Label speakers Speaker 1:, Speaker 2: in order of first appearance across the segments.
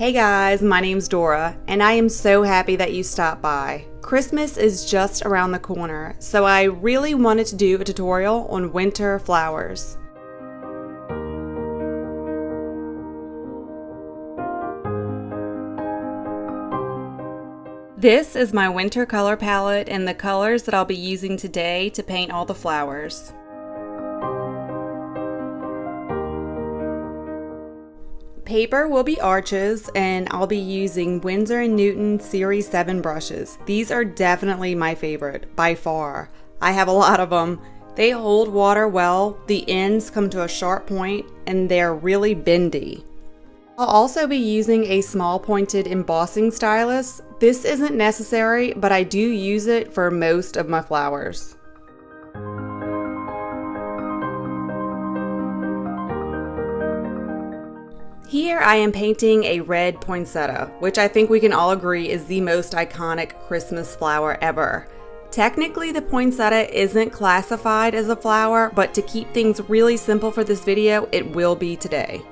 Speaker 1: Hey guys, my name's Dora, and I am so happy that you stopped by. Christmas is just around the corner, so I really wanted to do a tutorial on winter flowers. This is my winter color palette and the colors that I'll be using today to paint all the flowers. Paper will be arches, and I'll be using Winsor & Newton Series 7 brushes. These are definitely my favorite, by far. I have a lot of them. They hold water well, the ends come to a sharp point, and they're really bendy. I'll also be using a small pointed embossing stylus. This isn't necessary, but I do use it for most of my flowers. Here I am painting a red poinsettia, which I think we can all agree is the most iconic Christmas flower ever. Technically, the poinsettia isn't classified as a flower, but to keep things really simple for this video, it will be today.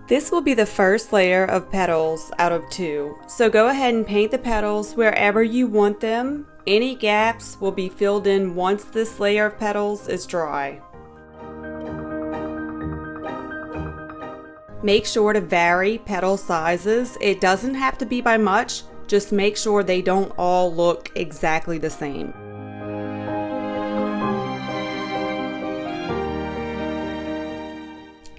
Speaker 1: This will be the first layer of petals out of 2, so go ahead and paint the petals wherever you want them. Any gaps will be filled in once this layer of petals is dry. Make sure to vary petal sizes. It doesn't have to be by much, just make sure they don't all look exactly the same.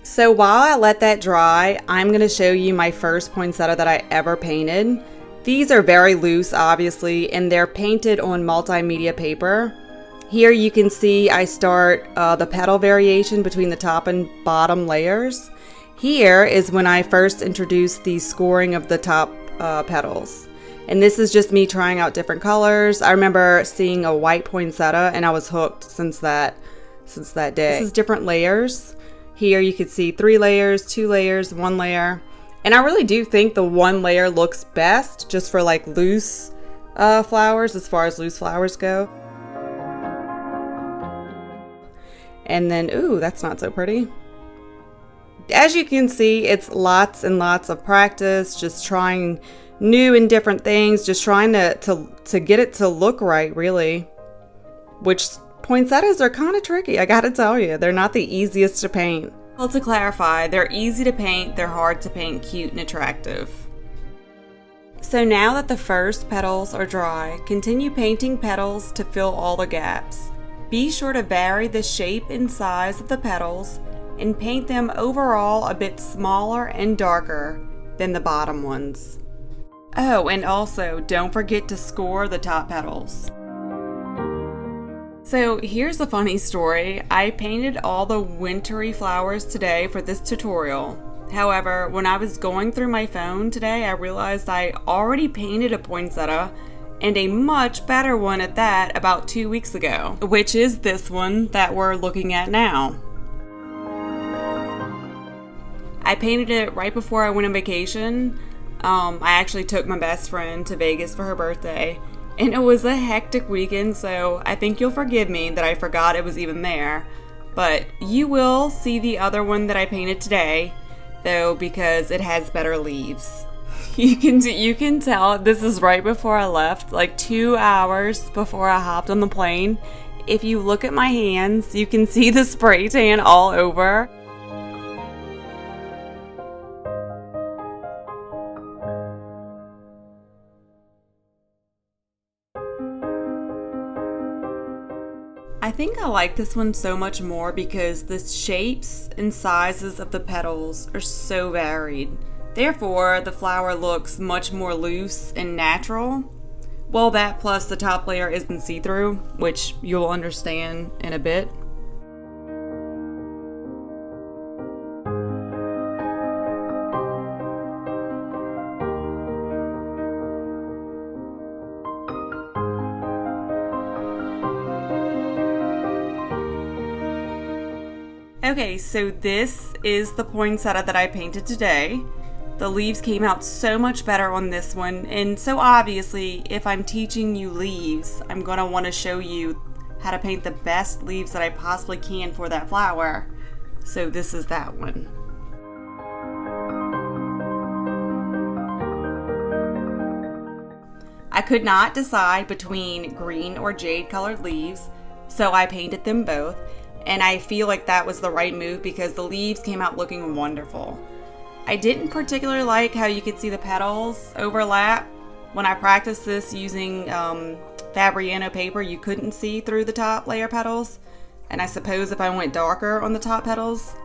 Speaker 1: So while I let that dry, I'm going to show you my first poinsettia that I ever painted. These are very loose, obviously, and they're painted on multimedia paper. Here you can see I start the petal variation between the top and bottom layers. Here is when I first introduced the scoring of the top petals. And this is just me trying out different colors. I remember seeing a white poinsettia and I was hooked since that day. This is different layers. Here you can see 3 layers, 2 layers, 1 layer. And I really do think the 1 layer looks best just for like loose flowers, as far as loose flowers go. And then, ooh, that's not so pretty. As you can see, it's lots and lots of practice, just trying new and different things, just trying to get it to look right, really. Which poinsettias are kind of tricky, I gotta tell you. They're not the easiest to paint. Well, to clarify, they're easy to paint, they're hard to paint cute and attractive. So now that the first petals are dry, continue painting petals to fill all the gaps. Be sure to vary the shape and size of the petals and paint them overall a bit smaller and darker than the bottom ones. Oh, and also don't forget to score the top petals. So here's a funny story. I painted all the wintry flowers today for this tutorial. However, when I was going through my phone today, I realized I already painted a poinsettia, and a much better one at that, about 2 weeks ago, which is this one that we're looking at now. I painted it right before I went on vacation. I actually took my best friend to Vegas for her birthday. And it was a hectic weekend, so I think you'll forgive me that I forgot it was even there. But you will see the other one that I painted today, though, because it has better leaves. You can tell this is right before I left, like 2 hours before I hopped on the plane. If you look at my hands, you can see the spray tan all over. I think I like this one so much more because the shapes and sizes of the petals are so varied. Therefore, the flower looks much more loose and natural. Well, that plus the top layer isn't see-through, which you'll understand in a bit. Okay, so this is the poinsettia that I painted today. The leaves came out so much better on this one, and so obviously if I'm teaching you leaves, I'm going to want to show you how to paint the best leaves that I possibly can for that flower. So this is that one. I could not decide between green or jade colored leaves, so I painted them both, and I feel like that was the right move because the leaves came out looking wonderful. I didn't particularly like how you could see the petals overlap. When I practiced this using Fabriano paper, you couldn't see through the top layer petals, and I suppose if I went darker on the top petals,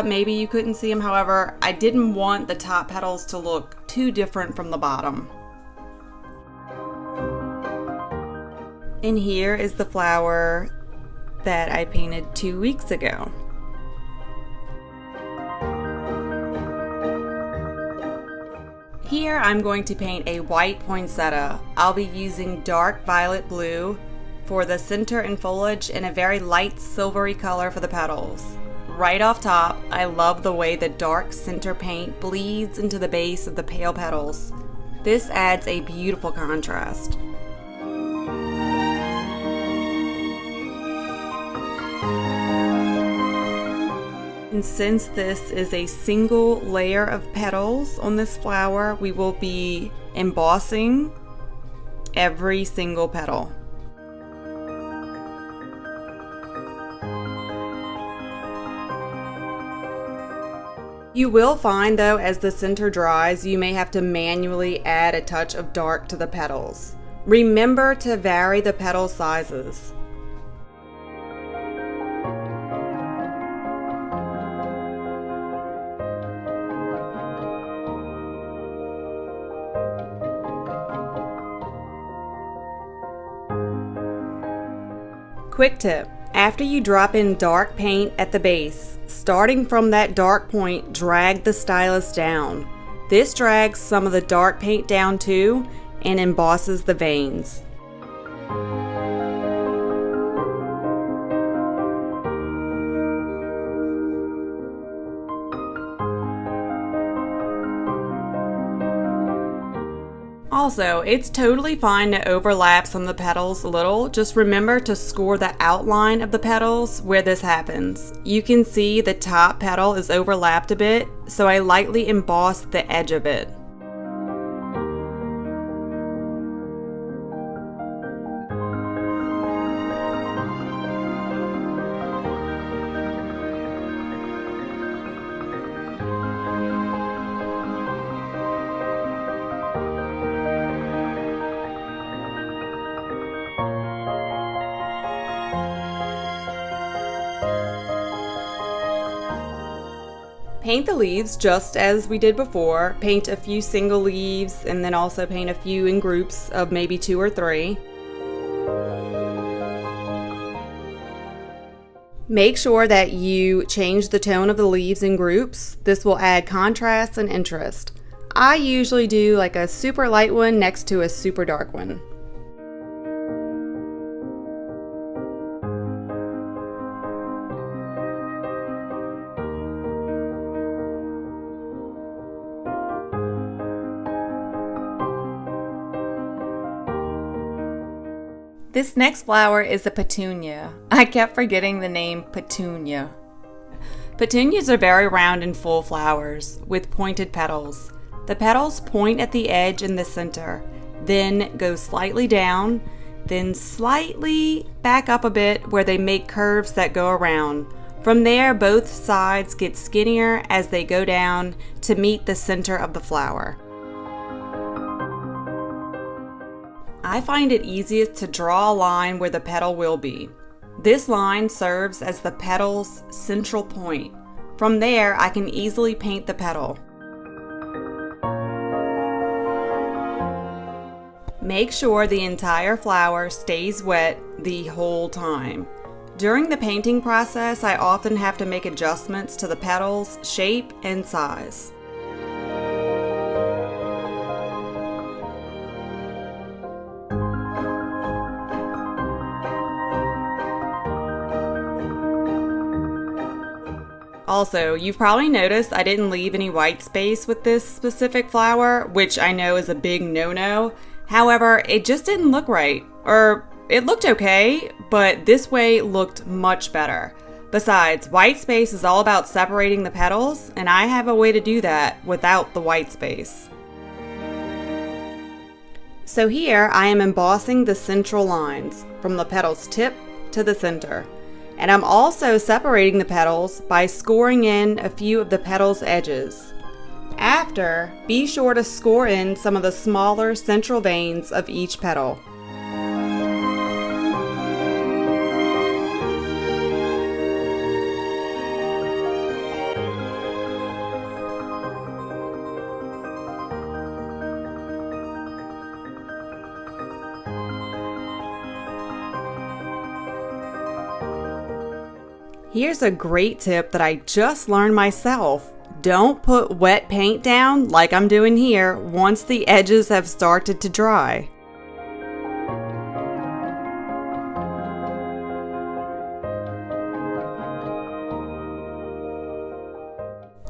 Speaker 1: maybe you couldn't see them. However, I didn't want the top petals to look too different from the bottom. And here is the flower that I painted 2 weeks ago. Here I'm going to paint a white poinsettia. I'll be using dark violet blue for the center and foliage and a very light silvery color for the petals. Right off top, I love the way the dark center paint bleeds into the base of the pale petals. This adds a beautiful contrast. And since this is a single layer of petals on this flower, we will be embossing every single petal. You will find though, as the center dries, you may have to manually add a touch of dark to the petals. Remember to vary the petal sizes. Quick tip, after you drop in dark paint at the base, starting from that dark point, drag the stylus down. This drags some of the dark paint down too and embosses the veins. Also, it's totally fine to overlap some of the petals a little. Just remember to score the outline of the petals where this happens. You can see the top petal is overlapped a bit, so I lightly embossed the edge of it. Paint the leaves just as we did before. Paint a few single leaves and then also paint a few in groups of maybe 2 or 3. Make sure that you change the tone of the leaves in groups. This will add contrast and interest. I usually do like a super light one next to a super dark one. This next flower is a petunia. I kept forgetting the name Petunia. Petunias are very round and full flowers with pointed petals. The petals point at the edge in the center, then go slightly down, then slightly back up a bit where they make curves that go around. From there, both sides get skinnier as they go down to meet the center of the flower. I find it easiest to draw a line where the petal will be. This line serves as the petal's central point. From there, I can easily paint the petal. Make sure the entire flower stays wet the whole time. During the painting process, I often have to make adjustments to the petals' shape and size. Also, you've probably noticed I didn't leave any white space with this specific flower, which I know is a big no-no. However, it just didn't look right, or It looked okay, but this way looked much better. Besides, white space is all about separating the petals, and I have a way to do that without the white space. So here I am embossing the central lines from the petal's tip to the center. And I'm also separating the petals by scoring in a few of the petal's edges. After, be sure to score in some of the smaller central veins of each petal. Here's a great tip that I just learned myself. Don't put wet paint down like I'm doing here once the edges have started to dry.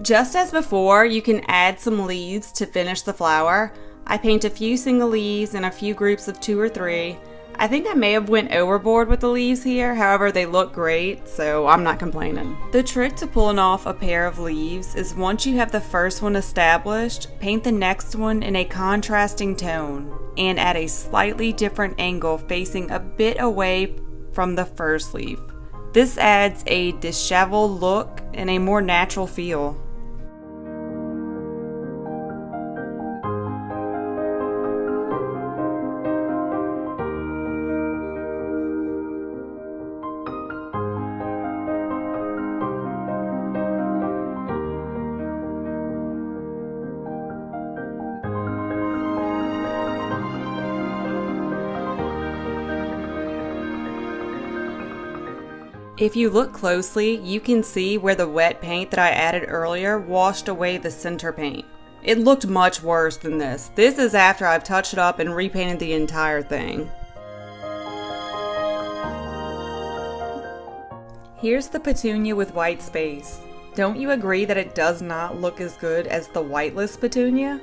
Speaker 1: Just as before, you can add some leaves to finish the flower. I paint a few single leaves and a few groups of 2 or 3. I think I may have went overboard with the leaves here, however they look great, so I'm not complaining. The trick to pulling off a pair of leaves is once you have the first one established, paint the next one in a contrasting tone and at a slightly different angle facing a bit away from the first leaf. This adds a disheveled look and a more natural feel. If you look closely, you can see where the wet paint that I added earlier washed away the center paint. It looked much worse than this. This is after I've touched it up and repainted the entire thing. Here's the Petunia with white space. Don't you agree that it does not look as good as the whiteless Petunia?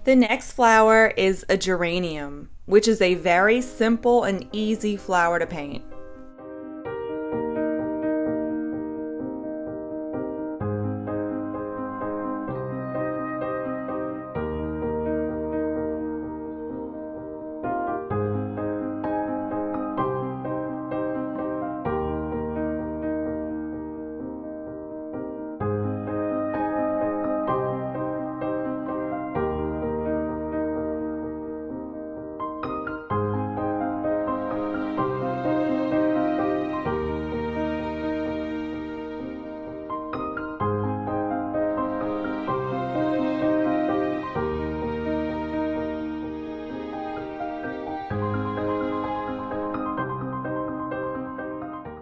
Speaker 1: The next flower is a geranium, which is a very simple and easy flower to paint.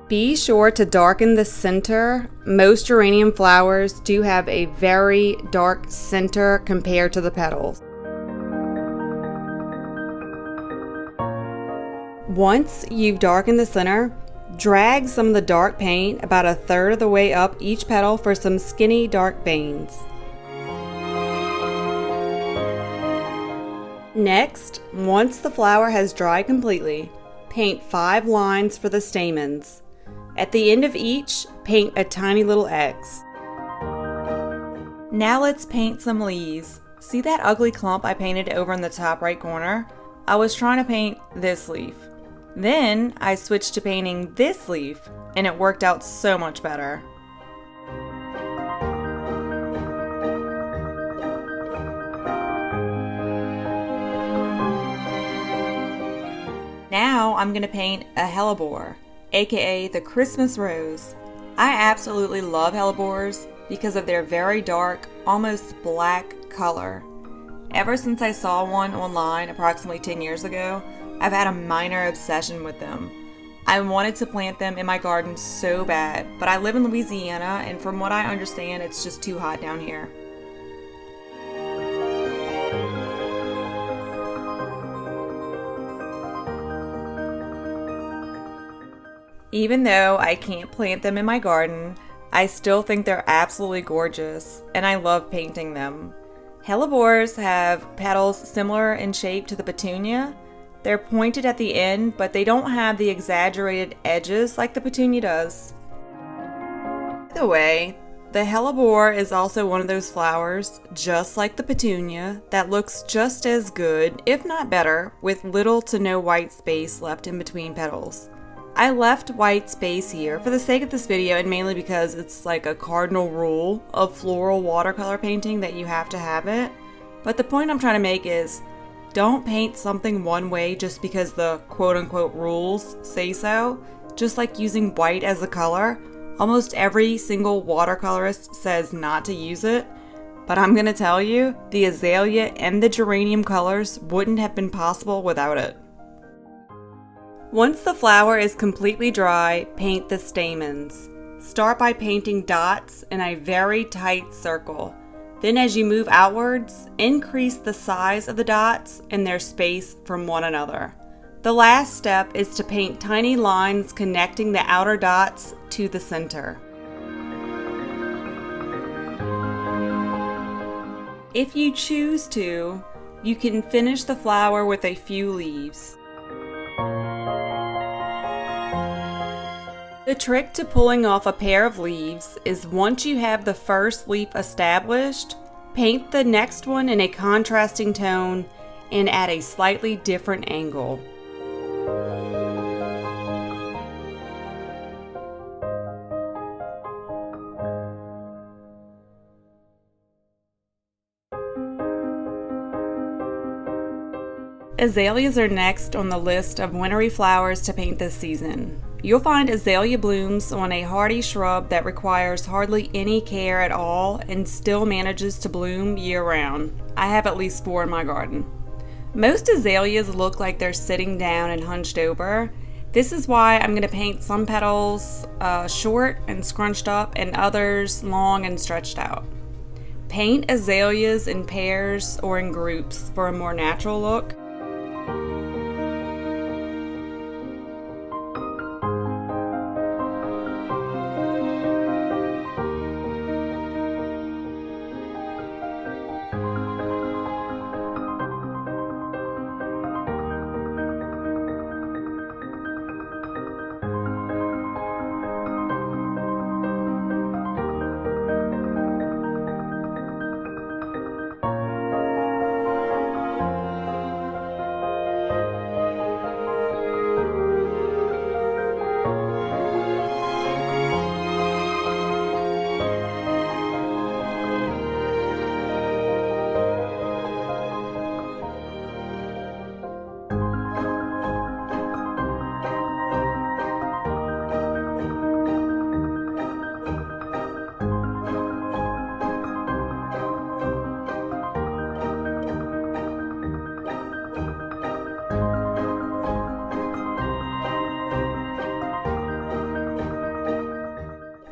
Speaker 1: Be sure to darken the center. Most geranium flowers do have a very dark center compared to the petals. Once you've darkened the center, drag some of the dark paint about 1/3 of the way up each petal for some skinny dark veins. Next, once the flower has dried completely, paint 5 lines for the stamens. At the end of each, paint a tiny little X. Now let's paint some leaves. See that ugly clump I painted over in the top right corner? I was trying to paint this leaf. Then I switched to painting this leaf, and it worked out so much better. Now I'm going to paint a Hellebore, aka the Christmas rose. I absolutely love Hellebores because of their very dark, almost black color. Ever since I saw one online approximately 10 years ago, I've had a minor obsession with them. I wanted to plant them in my garden so bad, but I live in Louisiana and from what I understand, it's just too hot down here. Even though I can't plant them in my garden, I still think they're absolutely gorgeous, and I love painting them. Hellebores have petals similar in shape to the Petunia. They're pointed at the end, but they don't have the exaggerated edges like the Petunia does. By the way, the Hellebore is also one of those flowers, just like the Petunia, that looks just as good, if not better, with little to no white space left in between petals. I left white space here for the sake of this video and mainly because it's like a cardinal rule of floral watercolor painting that you have to have it. But the point I'm trying to make is, don't paint something one way just because the quote-unquote rules say so. Just like using white as a color, almost every single watercolorist says not to use it. But I'm gonna tell you, the azalea and the geranium colors wouldn't have been possible without it. Once the flower is completely dry, paint the stamens. Start by painting dots in a very tight circle. Then as you move outwards, increase the size of the dots and their space from one another. The last step is to paint tiny lines connecting the outer dots to the center. If you choose to, you can finish the flower with a few leaves. The trick to pulling off a pair of leaves is once you have the first leaf established, paint the next one in a contrasting tone and at a slightly different angle. Azaleas are next on the list of wintry flowers to paint this season. You'll find azalea blooms on a hardy shrub that requires hardly any care at all and still manages to bloom year-round. I have at least 4 in my garden. Most azaleas look like they're sitting down and hunched over. This is why I'm going to paint some petals short and scrunched up and others long and stretched out. Paint azaleas in pairs or in groups for a more natural look.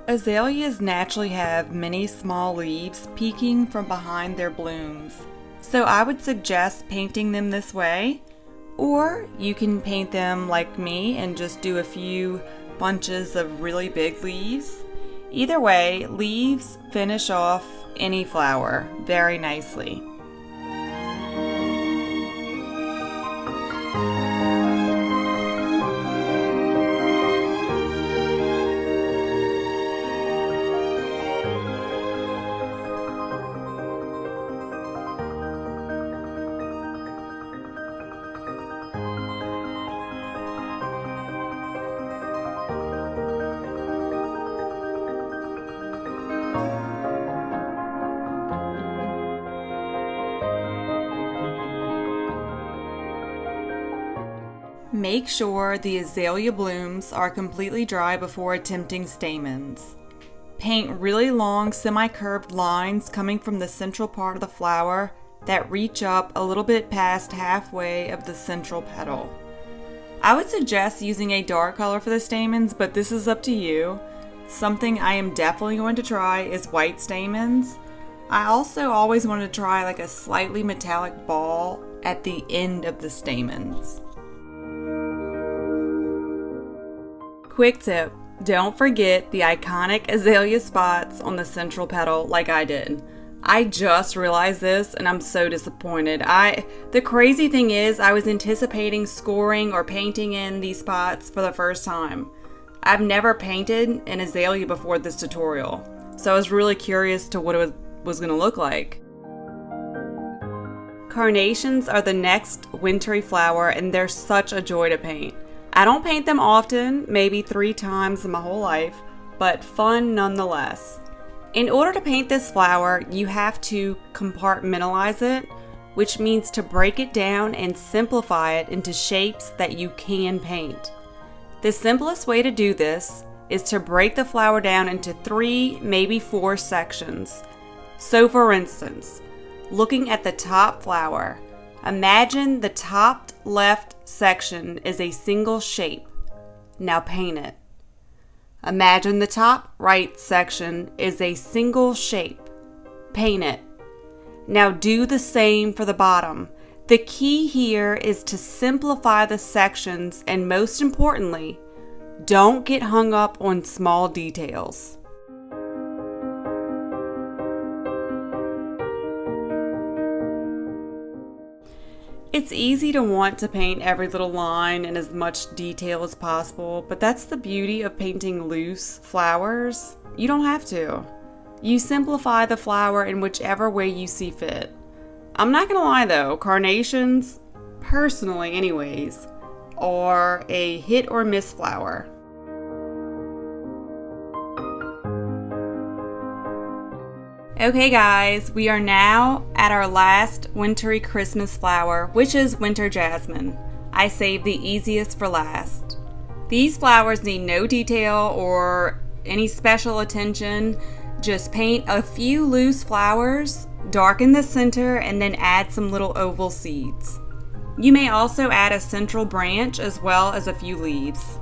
Speaker 1: Azaleas naturally have many small leaves peeking from behind their blooms, so I would suggest painting them this way, or you can paint them like me and just do a few bunches of really big leaves. Either way, leaves finish off any flower very nicely. Make sure the azalea blooms are completely dry before attempting stamens. Paint really long semi-curved lines coming from the central part of the flower that reach up a little bit past halfway of the central petal. I would suggest using a dark color for the stamens, but this is up to you. Something I am definitely going to try is white stamens. I also always want to try like a slightly metallic ball at the end of the stamens. Quick tip, don't forget the iconic azalea spots on the central petal like I did. I just realized this and I'm so disappointed. The crazy thing is I was anticipating scoring or painting in these spots for the first time. I've never painted an azalea before this tutorial, so I was really curious to what it was going to look like. Carnations are the next wintry flower and they're such a joy to paint. I don't paint them often, maybe 3 times in my whole life, but fun nonetheless. In order to paint this flower, you have to compartmentalize it, which means to break it down and simplify it into shapes that you can paint. The simplest way to do this is to break the flower down into 3, maybe 4 sections. So for instance, looking at the top flower, imagine the top left section is a single shape. Now paint it. Imagine the top right section is a single shape. Paint it. Now do the same for the bottom. The key here is to simplify the sections and most importantly, don't get hung up on small details. It's easy to want to paint every little line in as much detail as possible, but that's the beauty of painting loose flowers. You don't have to. You simplify the flower in whichever way you see fit. I'm not gonna lie though, carnations, personally anyways, are a hit or miss flower. Okay guys, we are now at our last wintry Christmas flower, which is winter jasmine. I saved the easiest for last. These flowers need no detail or any special attention. Just paint a few loose flowers, darken the center, and then add some little oval seeds. You may also add a central branch as well as a few leaves.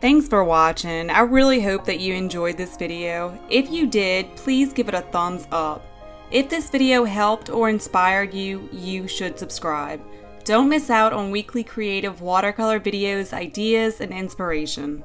Speaker 1: Thanks for watching. I really hope that you enjoyed this video. If you did, please give it a thumbs up. If this video helped or inspired you, you should subscribe. Don't miss out on weekly creative watercolor videos, ideas, and inspiration.